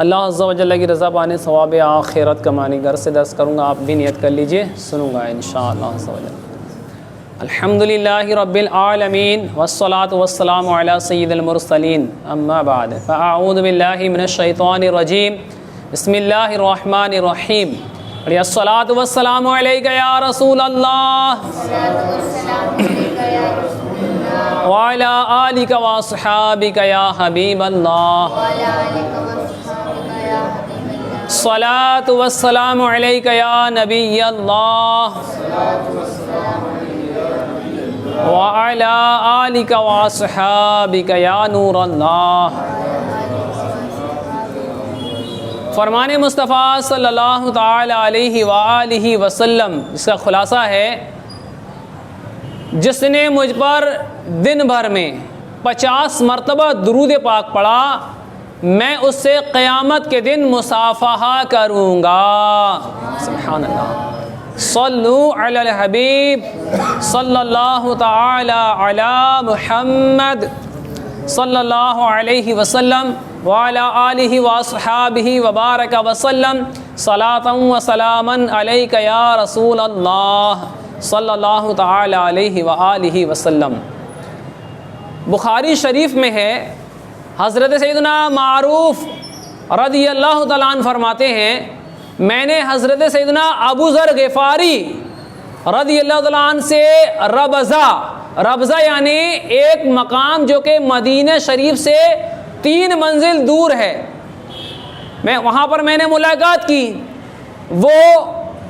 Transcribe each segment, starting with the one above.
اللہ عز و جل کی رضا پانے ثواب آخرت کمانے گھر سے درس کروں گا، آپ بھی نیت کر لیجئے، سنوں گا انشاءاللہ عز و جل۔ الحمدللہ رب العالمین والصلاة والسلام علی سید المرسلین، اما بعد فاعوذ باللہ من الشیطان الرجیم، بسم اللہ الرحمن الرحیم۔ الصلاة والسلام علیک یا رسول اللہ وعلی آلک واصحابک یا حبیب اللہ، الصلاة والسلام علیک یا نبی اللہ وعلی آلک واصحابک یا نور اللہ۔ فرمان مصطفیٰ صلی اللہ تعالی علیہ وآلہ وسلم، اس کا خلاصہ ہے، جس نے مجھ پر دن بھر میں 50 مرتبہ درود پاک پڑھا، میں اس سے قیامت کے دن مصافحہ کروں گا۔ سبحان اللہ، صلو علی الحبیب صلی اللہ تعالی علی محمد صلی اللہ علیہ وسلم وعلی آلہ واصحابہ وبارک وسلم، صلاۃ و سلاما علیک یا رسول اللہ صلی اللہ تعالی علیہ وآلہ وسلم۔ بخاری شریف میں ہے، حضرت سیدنا معروف رضی اللہ تعالیٰ عنہ فرماتے ہیں، میں نے حضرت سیدنا ابو ذر غفاری رضی اللہ تعالیٰ عنہ سے ربضہ یعنی ایک مقام جو کہ مدینہ شریف سے 3 منزل دور ہے، وہاں پر میں نے ملاقات کی۔ وہ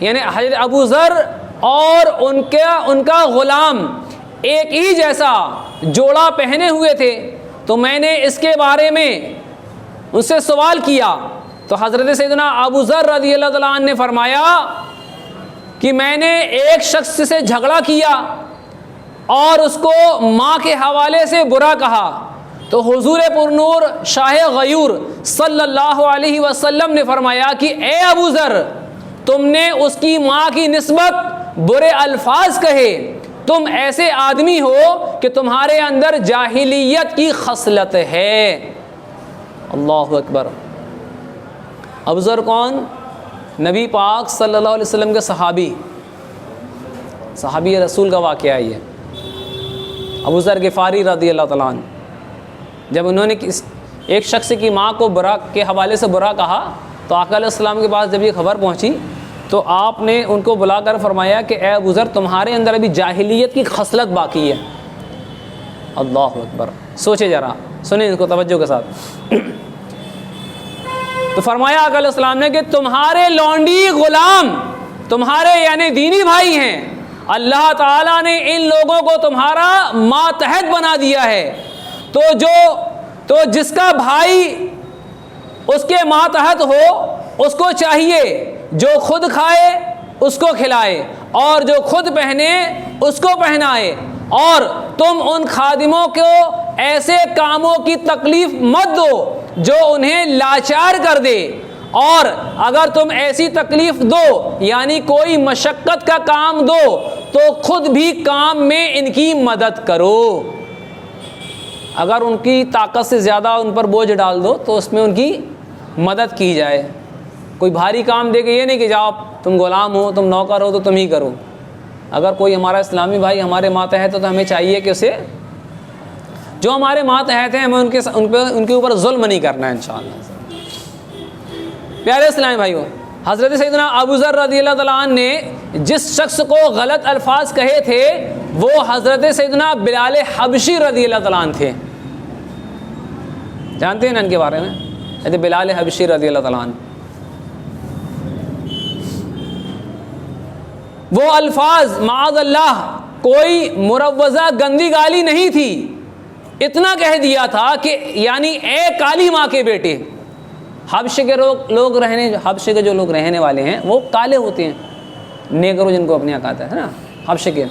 یعنی حضرت ابو ذر اور ان کا غلام ایک ہی جیسا جوڑا پہنے ہوئے تھے، تو میں نے اس کے بارے میں اس سے سوال کیا، تو حضرت سیدنا ابو ذر رضی اللہ تعالیٰ عنہ نے فرمایا کہ میں نے ایک شخص سے جھگڑا کیا اور اس کو ماں کے حوالے سے برا کہا، تو حضور پرنور شاہ غیور صلی اللہ علیہ وسلم نے فرمایا کہ اے ابو ذر، تم نے اس کی ماں کی نسبت برے الفاظ کہے، تم ایسے آدمی ہو کہ تمہارے اندر جاہلیت کی خصلت ہے۔ اللہ اکبر۔ ابو ذر کون؟ نبی پاک صلی اللہ علیہ وسلم کے صحابی رسول کا واقعہ ہے یہ۔ ابو ذر غفاری رضی اللہ تعالیٰ عنہ، جب انہوں نے ایک شخص کی ماں کو برا کے حوالے سے برا کہا، تو آقا علیہ السلام کے پاس جب یہ خبر پہنچی تو آپ نے ان کو بلا کر فرمایا کہ اے ابو ذر، تمہارے اندر ابھی جاہلیت کی خصلت باقی ہے۔ اللہ اکبر۔ سوچے ذرا، سنیں ان کو توجہ کے ساتھ۔ تو فرمایا آقا علیہ السلام نے کہ تمہارے لونڈی غلام تمہارے یعنی دینی بھائی ہیں، اللہ تعالیٰ نے ان لوگوں کو تمہارا ماتحت بنا دیا ہے، تو جس کا بھائی اس کے ماتحت ہو، اس کو چاہیے جو خود کھائے اس کو کھلائے اور جو خود پہنے اس کو پہنائے، اور تم ان خادموں کو ایسے کاموں کی تکلیف مت دو جو انہیں لاچار کر دے، اور اگر تم ایسی تکلیف دو یعنی کوئی مشقت کا کام دو تو خود بھی کام میں ان کی مدد کرو۔ اگر ان کی طاقت سے زیادہ ان پر بوجھ ڈال دو تو اس میں ان کی مدد کی جائے۔ کوئی بھاری کام دے کے یہ نہیں کہ جاؤ تم غلام ہو، تم نوکر ہو تو تم ہی کرو۔ اگر کوئی ہمارا اسلامی بھائی ہمارے ماتحت ہے تو ہمیں چاہیے کہ اسے، جو ہمارے ماتحت ہیں، ہمیں ان کے اوپر ظلم نہیں کرنا ہے انشاءاللہ۔ پیارے اسلامی بھائیو، حضرت سیدنا ابو ذر رضی اللہ تعالیٰ عنہ نے جس شخص کو غلط الفاظ کہے تھے وہ حضرت سیدنا بلال حبشی رضی اللہ تعالیٰ عنہ تھے۔ جانتے ہیں نا ان کے بارے میں؟ حضرت بلال حبشی رضی اللہ تعالیٰ عنہ، وہ الفاظ معاذ اللہ کوئی مروزہ گندی گالی نہیں تھی، اتنا کہہ دیا تھا کہ یعنی اے کالی ماں کے بیٹے۔ حبش کے جو لوگ رہنے والے ہیں وہ کالے ہوتے ہیں، نیگرو جن کو اپنے یہاں کہتا ہے نا، حبش کے،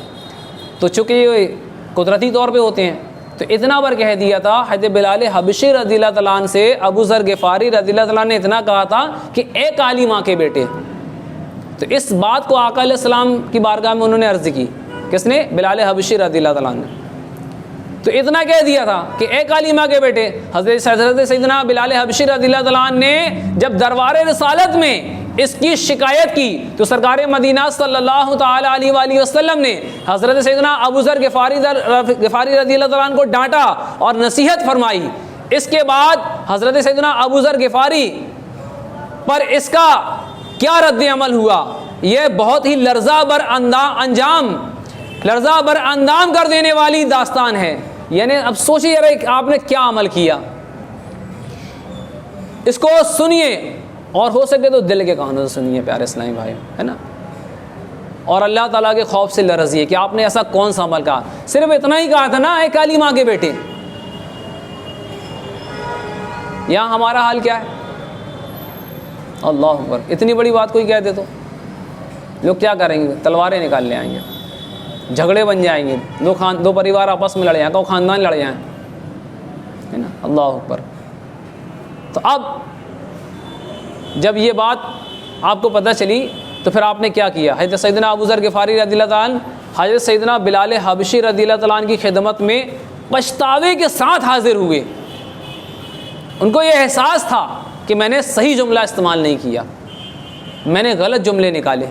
تو چونکہ یہ قدرتی طور پہ ہوتے ہیں، تو اتنا بار کہہ دیا تھا حضرت بلال حبشی رضی اللہ تعالیٰ عنہ سے ابو ذر غفاری رضی اللہ تعالیٰ عنہ نے اتنا کہا تھا کہ اے کالی ماں کے بیٹے۔ تو اس بات کو آقا علیہ السلام کی بارگاہ میں انہوں نے عرض کی، کس نے؟ بلال حبشی رضی اللہ تعالیٰ عنہ۔ تو اتنا کہہ دیا تھا کہ اے کالی ماں کے بیٹے، حضرت سیدنا بلال حبشی رضی اللہ تعالیٰ عنہ نے جب دربار رسالت میں اس کی شکایت کی تو سرکار مدینہ صلی اللہ تعالی علیہ وآلہ وسلم نے حضرت سیدنا ابو ذر غفاری رضی اللہ تعالیٰ عنہ کو ڈانٹا اور نصیحت فرمائی۔ اس کے بعد حضرت سیدنا ابو ذر غفاری پر اس کا کیا رد عمل ہوا، یہ بہت ہی لرزہ بر اندام کر دینے والی داستان ہے۔ یعنی اب سوچیے آپ نے کیا عمل کیا، اس کو سنیے اور ہو سکے تو دل کے کانوں سے سنیے پیارے اسلامی بھائی، ہے نا، اور اللہ تعالیٰ کے خوف سے لرزیے کہ آپ نے ایسا کون سا عمل کہا، صرف اتنا ہی کہا تھا نا، اے کالی ماں کے بیٹے۔ یہاں ہمارا حال کیا ہے؟ اللہ اکبر، اتنی بڑی بات کوئی کہہ دے تو لوگ کیا کریں گے؟ تلواریں نکال لے آئیں گے، جھگڑے بن جائیں گے، دو پریوار آپس میں لڑ جائیں، دو خاندان لڑ جائیں، ہے نا، اللہ اکبر۔ تو اب جب یہ بات آپ کو پتہ چلی تو پھر آپ نے کیا کیا؟ حضرت سیدنا ابو ذر غفاری رضی اللہ تعالیٰ عنہ حضرت سیدنا بلال حبشی رضی اللہ تعالیٰ عنہ کی خدمت میں پچھتاوے کے ساتھ حاضر ہوئے۔ ان کو یہ احساس تھا کہ میں نے صحیح جملہ استعمال نہیں کیا، میں نے غلط جملے نکالے،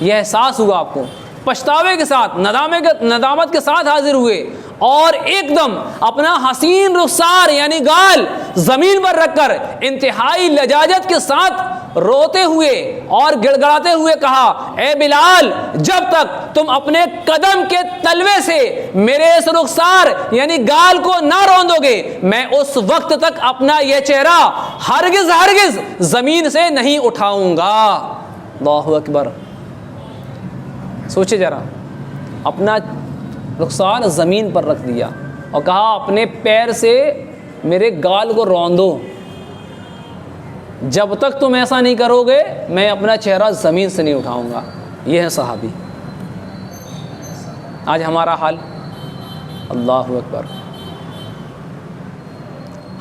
یہ احساس ہوا آپ کو، پچھتاوے کے ساتھ ندامت کے ساتھ حاضر ہوئے اور ایک دم اپنا حسین رخسار یعنی گال زمین پر رکھ کر انتہائی لجاجت کے ساتھ روتے ہوئے اور گڑ گڑاتے ہوئے کہا، اے بلال، جب تک تم اپنے قدم کے تلوے سے میرے اس رخسار یعنی گال کو نہ روندو گے، میں اس وقت تک اپنا یہ چہرہ ہرگز زمین سے نہیں اٹھاؤں گا۔ اللہ اکبر، سوچے ذرا، اپنا رخسار زمین پر رکھ دیا اور کہا اپنے پیر سے میرے گال کو روندو، جب تک تم ایسا نہیں کرو گے میں اپنا چہرہ زمین سے نہیں اٹھاؤں گا۔ یہ ہے صحابی۔ آج ہمارا حال، اللہ اکبر۔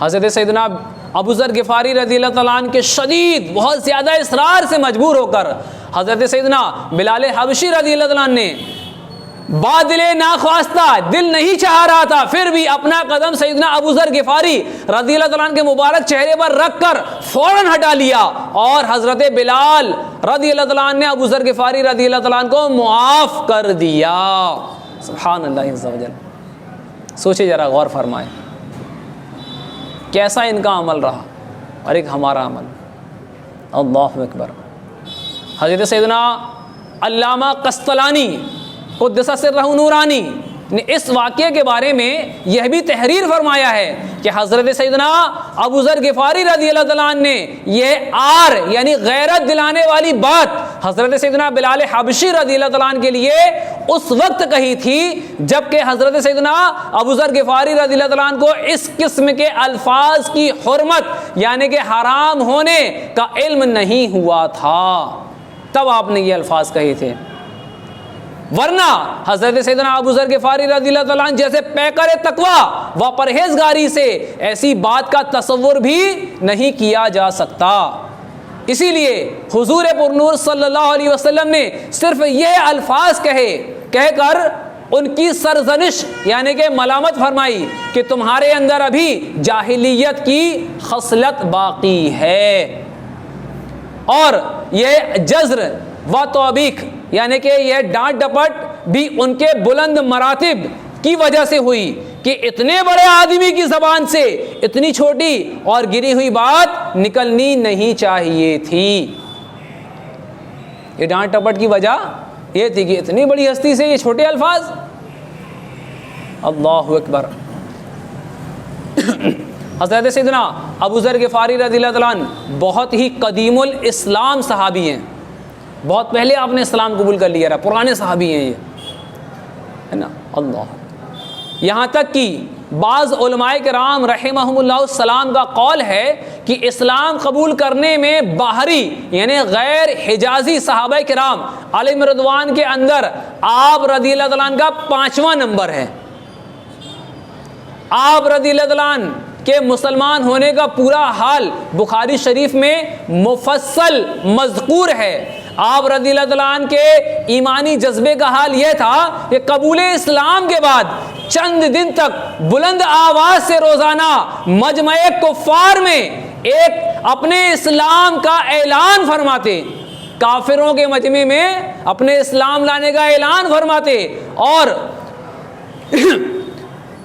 حضرت سیدنا ابو ذر غفاری رضی اللہ تعالیٰ عنہ کے شدید بہت زیادہ اصرار سے مجبور ہو کر حضرت سیدنا بلال حبشی رضی اللہ تعالیٰ عنہ نے بادل ناخواستہ، دل نہیں چاہ رہا تھا، پھر بھی اپنا قدم سیدنا ابو ذر غفاری رضی اللہ تعالیٰ عنہ کے مبارک چہرے پر رکھ کر فوراً ہٹا لیا اور حضرت بلال رضی اللہ تعالیٰ عنہ نے ابو ذر غفاری رضی اللہ تعالیٰ عنہ کو معاف کر دیا۔ سبحان اللہ عز و جل۔ سوچے ذرا، غور فرمائے کیسا ان کا عمل رہا اور ایک ہمارا عمل۔ اللہ اکبر۔ حضرت سیدنا علامہ قسطلانی قدس سرہ نورانی نے اس واقعے کے بارے میں یہ بھی تحریر فرمایا ہے کہ حضرت سیدنا ابو ذر غفاری رضی اللہ تعالیٰ عنہ نے یہ آر یعنی غیرت دلانے والی بات حضرت سیدنا بلال حبشی رضی اللہ تعالیٰ عنہ کے لیے اس وقت کہی تھی جبکہ حضرت سیدنا ابو ذر غفاری رضی اللہ تعالیٰ عنہ کو اس قسم کے الفاظ کی حرمت یعنی کہ حرام ہونے کا علم نہیں ہوا تھا، تب آپ نے یہ الفاظ کہے تھے۔ ورنہ حضرت سیدنا ابو ذر غفاری رضی اللہ تعالیٰ عنہ جیسے پیکر تقویٰ و پرہیزگاری سے ایسی بات کا تصور بھی نہیں کیا جا سکتا۔ اسی لیے حضور پرنور صلی اللہ علیہ وسلم نے صرف یہ الفاظ کہہ کر ان کی سرزنش یعنی کہ ملامت فرمائی کہ تمہارے اندر ابھی جاہلیت کی خصلت باقی ہے، اور یہ جزر و توبیخ یعنی کہ یہ ڈانٹ ڈپٹ بھی ان کے بلند مراتب کی وجہ سے ہوئی کہ اتنے بڑے آدمی کی زبان سے اتنی چھوٹی اور گری ہوئی بات نکلنی نہیں چاہیے تھی۔ یہ ڈانٹ ڈپٹ کی وجہ یہ تھی کہ اتنی بڑی ہستی سے یہ چھوٹے الفاظ۔ اللہ اکبر۔ حضرت سیدنا ابو ذر غفاری رضی اللہ تعالیٰ عنہ بہت ہی قدیم الاسلام صحابی ہیں، بہت پہلے آپ نے اسلام قبول کر لیا، پرانے صحابی ہیں یہ، ہے نا۔ اللہ، یہاں تک کہ بعض علماء کرام رحمہم اللہ السلام کا قول ہے کہ اسلام قبول کرنے میں باہری یعنی غیر حجازی صحابہ کرام علیہم رضوان کے اندر آپ رضی اللہ تعالیٰ عنہ کا 5واں نمبر ہے۔ آپ رضی اللہ تعالیٰ عنہ کہ مسلمان ہونے کا پورا حال بخاری شریف میں مفصل مذکور ہے۔ آپ رضی اللہ تعالیٰ عنہ کے ایمانی جذبے کا حال یہ تھا کہ قبول اسلام کے بعد چند دن تک بلند آواز سے روزانہ مجمع کفار میں ایک اپنے اسلام کا اعلان فرماتے، کافروں کے مجمع میں اپنے اسلام لانے کا اعلان فرماتے، اور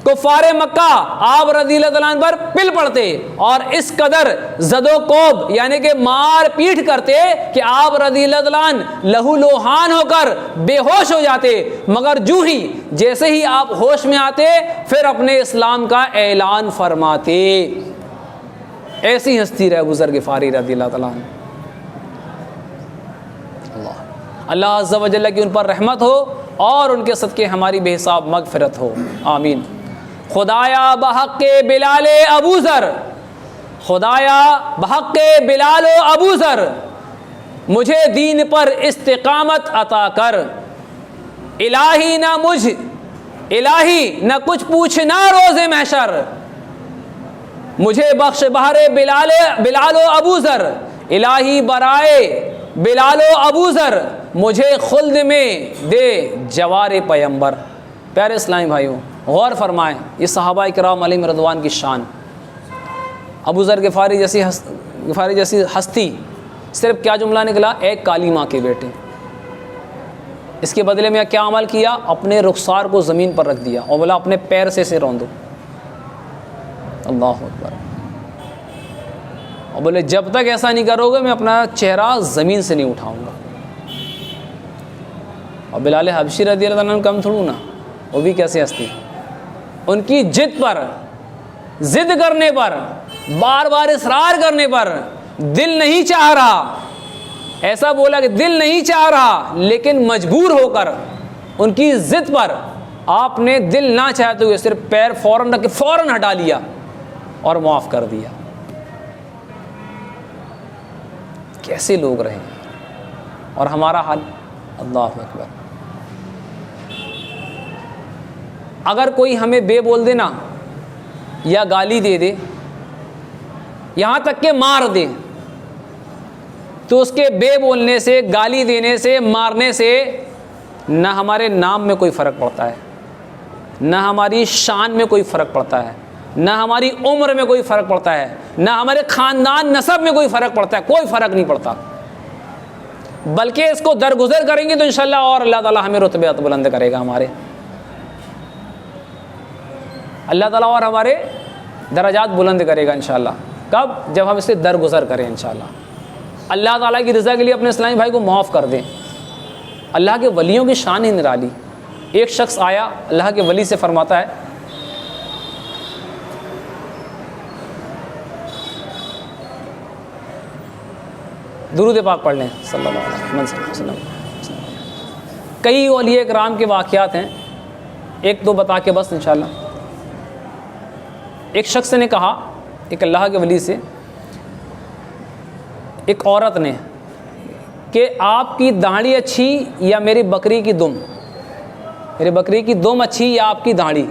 کفار مکہ آپ رضی اللہ تعالیٰ عنہ پر پل پڑتے اور اس قدر زد و کوب یعنی کہ مار پیٹ کرتے کہ آپ رضی اللہ تعالیٰ عنہ لہو لوہان ہو کر بے ہوش ہو جاتے، مگر جیسے ہی آپ ہوش میں آتے پھر اپنے اسلام کا اعلان فرماتے۔ ایسی ہستی رہے بزرگ غفاری رضی اللہ تعالیٰ عنہ۔ اللہ عز و جل کی ان پر رحمت ہو اور ان کے صدقے ہماری بے حساب مغفرت ہو، آمین۔ خدایا بحق بلال ابو ذر، خدایا بحق بلال و ابو ذر مجھے دین پر استقامت عطا کر، الہی نہ کچھ پوچھنا روز محشر، مجھے بخش بہر بلال و ابو ذر، الہی برائے بلال و ابو ذر مجھے خلد میں دے جوار پیمبر۔ پیارے اسلامی بھائیوں، غور فرمائیں، یہ صحابہ کرام علیہم رضوان کی شان۔ ابو ذر غفاری جیسی ہستی، صرف کیا جملہ نکلا، ایک کالی ماں کے بیٹے، اس کے بدلے میں کیا عمل کیا، اپنے رخسار کو زمین پر رکھ دیا اور بولا اپنے پیر سے اسے روندو۔ اللہ اکبر۔ اور بولے جب تک ایسا نہیں کرو گے میں اپنا چہرہ زمین سے نہیں اٹھاؤں گا۔ اور بلال حبشی رضی اللہ عنہ کم تھوڑو نا، وہ بھی کیسے ہستی، ان کی ضد کرنے پر، بار بار اصرار کرنے پر دل نہیں چاہ رہا، ایسا بولا کہ دل نہیں چاہ رہا لیکن مجبور ہو کر ان کی ضد پر آپ نے دل نہ چاہتے ہوئے صرف پیر فوراً رکھ کے فوراً ہٹا لیا اور معاف کر دیا۔ کیسے لوگ رہے اور ہمارا حال، اللہ اکبر۔ اگر کوئی ہمیں بے بول دے نا، یا گالی دے دے، یہاں تک کہ مار دے، تو اس کے بے بولنے سے، گالی دینے سے، مارنے سے نہ ہمارے نام میں کوئی فرق پڑتا ہے، نہ ہماری شان میں کوئی فرق پڑتا ہے، نہ ہماری عمر میں کوئی فرق پڑتا ہے، نہ ہمارے خاندان نسب میں کوئی فرق پڑتا ہے، کوئی فرق نہیں پڑتا، بلکہ اس کو درگزر کریں گے تو انشاءاللہ اور اللہ تعالیٰ ہمیں رتبے بلند کرے گا، ہمارے اللہ تعالیٰ اور ہمارے درجات بلند کرے گا انشاءاللہ۔ کب؟ جب ہم اس سے درگزر کریں انشاءاللہ، اللہ تعالیٰ کی رضا کے لیے اپنے اسلامی بھائی کو معاف کر دیں۔ اللہ کے ولیوں کی شان ہی نرالی۔ ایک شخص آیا اللہ کے ولی سے فرماتا ہے، درود پاک پڑھ لیں صلی اللہ علیہ وسلم۔ کئی اولیاء کرام کے واقعات ہیں، ایک دو بتا کے بس انشاءاللہ۔ ایک شخص نے کہا ایک اللہ کے ولی سے، ایک عورت نے، کہ آپ کی داڑھی اچھی یا میری بکری کی دم، میری بکری کی دم اچھی یا آپ کی داڑھی؟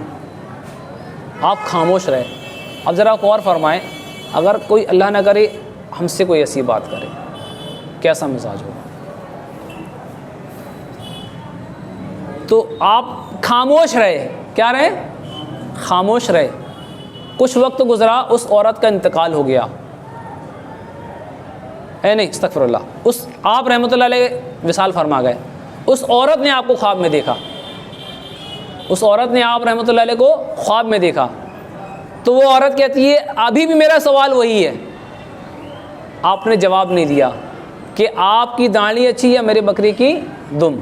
آپ خاموش رہے۔ اب ذرا غور فرمائیں، اگر کوئی اللہ نہ کرے ہم سے کوئی ایسی بات کرے، کیسا مزاج ہوگا؟ تو آپ خاموش رہے، کیا رہے؟ خاموش رہے۔ کچھ وقت گزرا، اس عورت کا انتقال ہو گیا، نہیں استغفر اللہ، آپ رحمۃ اللہ علیہ وصال فرما گئے۔ اس عورت نے آپ کو خواب میں دیکھا، اس عورت نے آپ رحمۃ اللہ علیہ کو خواب میں دیکھا، تو وہ عورت کہتی ہے ابھی بھی میرا سوال وہی ہے۔ آپ نے جواب نہیں دیا کہ آپ کی داڑھی اچھی یا میری بکری کی دم؟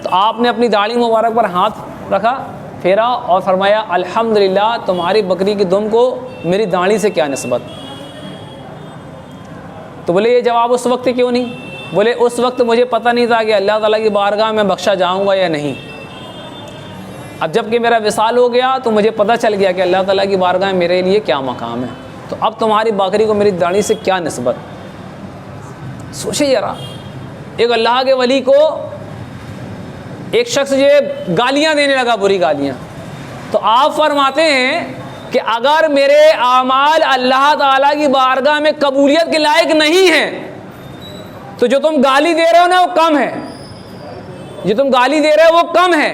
تو آپ نے اپنی داڑھی مبارک پر ہاتھ رکھا، پھیرا اور فرمایا الحمدللہ، تمہاری بکری کی دم کو میری داڑھی سے کیا نسبت؟ تو بولے یہ جواب اس وقت کیوں نہیں؟ بولے اس وقت مجھے پتہ نہیں تھا کہ اللہ تعالیٰ کی بارگاہ میں بخشا جاؤں گا یا نہیں۔ اب جب کہ میرا وصال ہو گیا تو مجھے پتہ چل گیا کہ اللہ تعالیٰ کی بارگاہ میں میرے لیے کیا مقام ہے، تو اب تمہاری بکری کو میری داڑھی سے کیا نسبت؟ سوچے ذرا، ایک اللہ کے ولی کو ایک شخص جو گالیاں دینے لگا، بری گالیاں، تو آپ فرماتے ہیں کہ اگر میرے اعمال اللہ تعالیٰ کی بارگاہ میں قبولیت کے لائق نہیں ہیں تو جو تم گالی دے رہے ہو نا وہ کم ہے، جو تم گالی دے رہے ہو وہ کم ہے،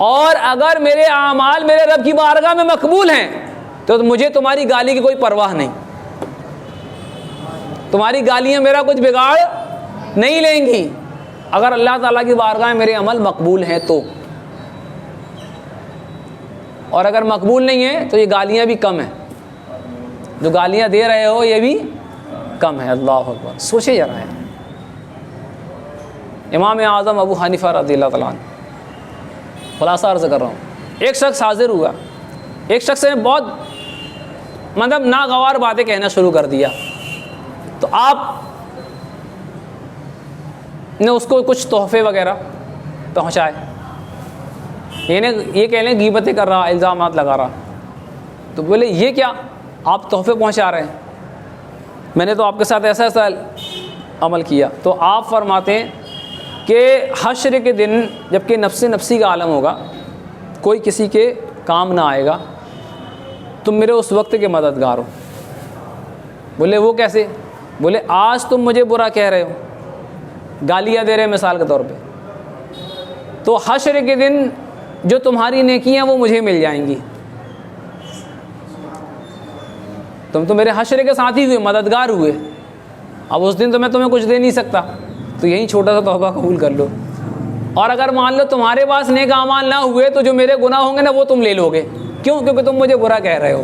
اور اگر میرے اعمال میرے رب کی بارگاہ میں مقبول ہیں تو مجھے تمہاری گالی کی کوئی پرواہ نہیں، تمہاری گالیاں میرا کچھ بگاڑ نہیں لیں گی اگر اللہ تعالیٰ کی بارگاہ میں میرے عمل مقبول ہیں تو، اور اگر مقبول نہیں ہیں تو یہ گالیاں بھی کم ہیں، جو گالیاں دے رہے ہو یہ بھی کم ہے۔ اللہ اکبر، سوچے ذرا ہے۔ امام اعظم ابو حنیفہ رضی اللہ تعالیٰ عنہ، خلاصہ عرض کر رہا ہوں، ایک شخص حاضر ہوا، ایک شخص نے بہت مطلب ناگوار باتیں کہنا شروع کر دیا، تو آپ نے اس کو کچھ تحفے وغیرہ پہنچائے، یہ کہہ لیں غیبتیں کر رہا، الزامات لگا رہا، تو بولے یہ کیا آپ تحفے پہنچا رہے ہیں، میں نے تو آپ کے ساتھ ایسا ایسا عمل کیا۔ تو آپ فرماتے ہیں کہ حشر کے دن جب کہ نفس نفسی کا عالم ہوگا، کوئی کسی کے کام نہ آئے گا، تم میرے اس وقت کے مددگار ہو۔ بولے وہ کیسے؟ بولے آج تم مجھے برا کہہ رہے ہو، گالیاں دے رہے ہیں مثال کے طور پہ، تو حشر کے دن جو تمہاری نیکیاں وہ مجھے مل جائیں گی، تم تو میرے حشر کے ساتھی ہوئے، مددگار ہوئے، اب اس دن تو میں تمہیں کچھ دے نہیں سکتا، تو یہی چھوٹا سا تحفہ قبول کر لو، اور اگر مان لو تمہارے پاس نیک اعمال نہ ہوئے تو جو میرے گناہ ہوں گے نا وہ تم لے لو گے، کیوں؟ کیونکہ تم مجھے برا کہہ رہے ہو،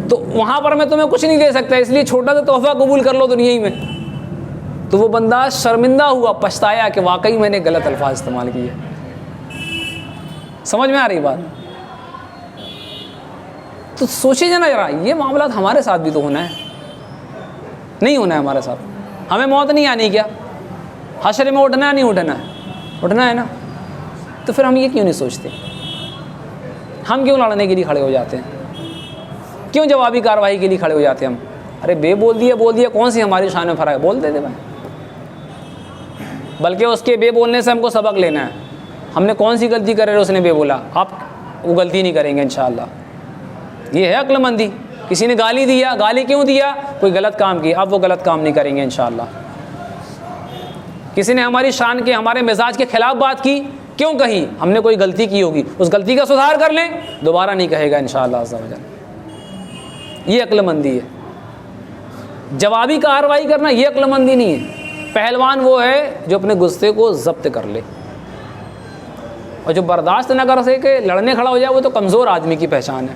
تو وہاں پر میں تمہیں کچھ نہیں دے سکتا، اس لیے چھوٹا سا تحفہ قبول کر لو دنیا ہی میں۔ تو وہ بندہ شرمندہ ہوا، پچھتایا کہ واقعی میں نے غلط الفاظ استعمال کیے۔ سمجھ میں آ رہی بات؟ تو سوچیے ذرا یہ معاملات ہمارے ساتھ بھی تو ہونا ہے، نہیں ہونا ہے ہمارے ساتھ؟ ہمیں موت نہیں آنی کیا؟ حشر میں اٹھنا ہے نہیں اٹھنا ہے؟ اٹھنا ہے نا، تو پھر ہم یہ کیوں نہیں سوچتے؟ ہم کیوں لڑنے کے لیے کھڑے ہو جاتے ہیں؟ کیوں جوابی کارروائی کے لیے کھڑے ہو جاتے ہیں ہم؟ ارے بے بول دیا کون سی ہماری شان میں فرق ہے، بول دیتے بھائی، بلکہ اس کے بے بولنے سے ہم کو سبق لینا ہے، ہم نے کون سی غلطی کرے اس نے بے بولا، آپ وہ غلطی نہیں کریں گے انشاءاللہ۔ یہ ہے عقل مندی۔ کسی نے گالی دیا، گالی کیوں دیا؟ کوئی غلط کام کیا، اب وہ غلط کام نہیں کریں گے انشاءاللہ۔ کسی نے ہماری شان کے، ہمارے مزاج کے خلاف بات کی، کیوں کہی؟ ہم نے کوئی غلطی کی ہوگی، اس غلطی کا سدھار کر لیں، دوبارہ نہیں کہے گا انشاءاللہ عز و جل۔ یہ عقل مندی ہے۔ جوابی کارروائی کرنا یہ عقل مندی نہیں ہے۔ پہلوان وہ ہے جو اپنے غصے کو ضبط کر لے، اور جو برداشت نہ کر سکے لڑنے کھڑا ہو جائے وہ تو کمزور آدمی کی پہچان ہے،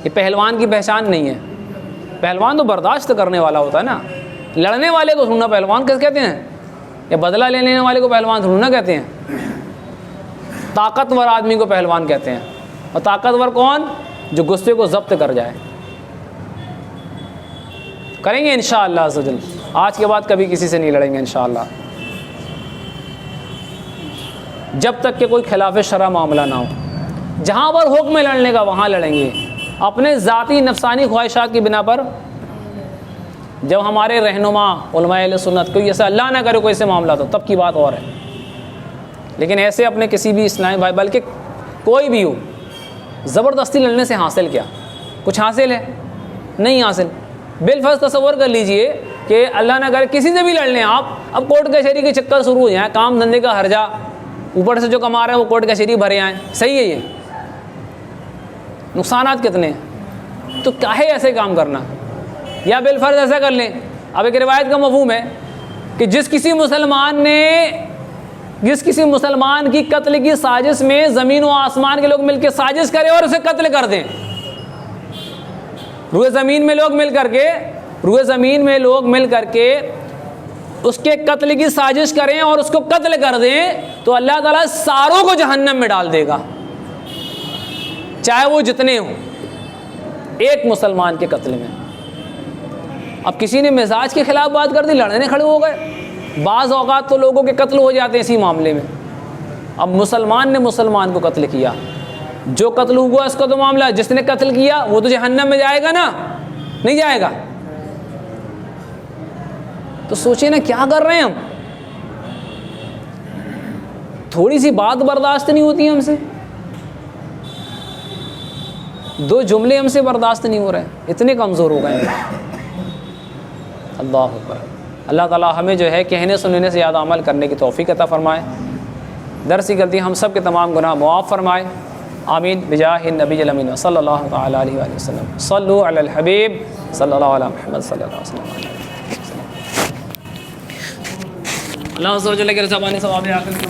یہ پہلوان کی پہچان نہیں ہے۔ پہلوان تو برداشت کرنے والا ہوتا ہے نا، لڑنے والے کو تھوڑا پہلوان کیسے کہتے ہیں، یا بدلہ لینے والے کو پہلوان تھوڑا کہتے ہیں، طاقتور آدمی کو پہلوان کہتے ہیں۔ اور طاقتور کون؟ جو غصے کو ضبط کر جائے۔ کریں گے انشاءاللہ عز و جل، آج کے بعد کبھی کسی سے نہیں لڑیں گے انشاءاللہ، جب تک کہ کوئی خلاف شرع معاملہ نہ ہو۔ جہاں پر حکم لڑنے کا وہاں لڑیں گے، اپنے ذاتی نفسانی خواہشات کی بنا پر۔ جب ہمارے رہنما علماء اہل سنت کوئی ایسا اللہ نہ کرے کوئی ایسے معاملات ہو تب کی بات اور ہے، لیکن ایسے اپنے کسی بھی اسلامی بھائی بلکہ کوئی بھی ہو، زبردستی لڑنے سے حاصل کیا؟ کچھ حاصل ہے؟ نہیں حاصل۔ بالفرض تصور کر لیجئے کہ اللہ نہ کرے کسی سے بھی لڑ لیں آپ، اب کورٹ کچہری کے چکر شروع ہو جائیں، کام دھندے کا ہرجا، اوپر سے جو کما رہے ہیں وہ کورٹ کچہری بھرے آئیں، صحیح ہے؟ یہ نقصانات کتنے ہیں؟ تو کاہے ایسے کام کرنا؟ یا بالفرض ایسا کر لیں، اب ایک روایت کا مفہوم ہے کہ جس کسی مسلمان کی قتل کی سازش میں زمین و آسمان کے لوگ مل کے سازش کریں اور اسے قتل کر دیں، روئے زمین میں لوگ مل کر کے اس کے قتل کی سازش کریں اور اس کو قتل کر دیں، تو اللہ تعالیٰ ساروں کو جہنم میں ڈال دے گا، چاہے وہ جتنے ہوں، ایک مسلمان کے قتل میں۔ اب کسی نے مزاج کے خلاف بات کر دی، لڑنے کھڑے ہو گئے۔ بعض اوقات تو لوگوں کے قتل ہو جاتے ہیں اسی معاملے میں۔ اب مسلمان نے مسلمان کو قتل کیا، جو قتل ہوا اس کا تو معاملہ، جس نے قتل کیا وہ تو جہنم میں جائے گا نا، نہیں جائے گا؟ تو سوچیں نا کیا کر رہے ہیں ہم؟ تھوڑی سی بات برداشت نہیں ہوتی ہم سے، دو جملے ہم سے برداشت نہیں ہو رہے، اتنے کمزور ہو گئے ہیں۔ اللہ اکبر. اللہ تعالیٰ ہمیں جو ہے کہنے سننے سے زیادہ عمل کرنے کی توفیق عطا فرمائے. درس کی غلطی ہم سب کے تمام گناہ معاف فرمائے. آمین بجاہ النبی الامین صلی اللہ تعالیٰ علیہ وآلہ وسلم. صلو علی الحبیب صلی اللہ علیہ محمد صلی اللہ علیہ وسلم. اللہ عز و جل کے رضا پانے ثواب آخرت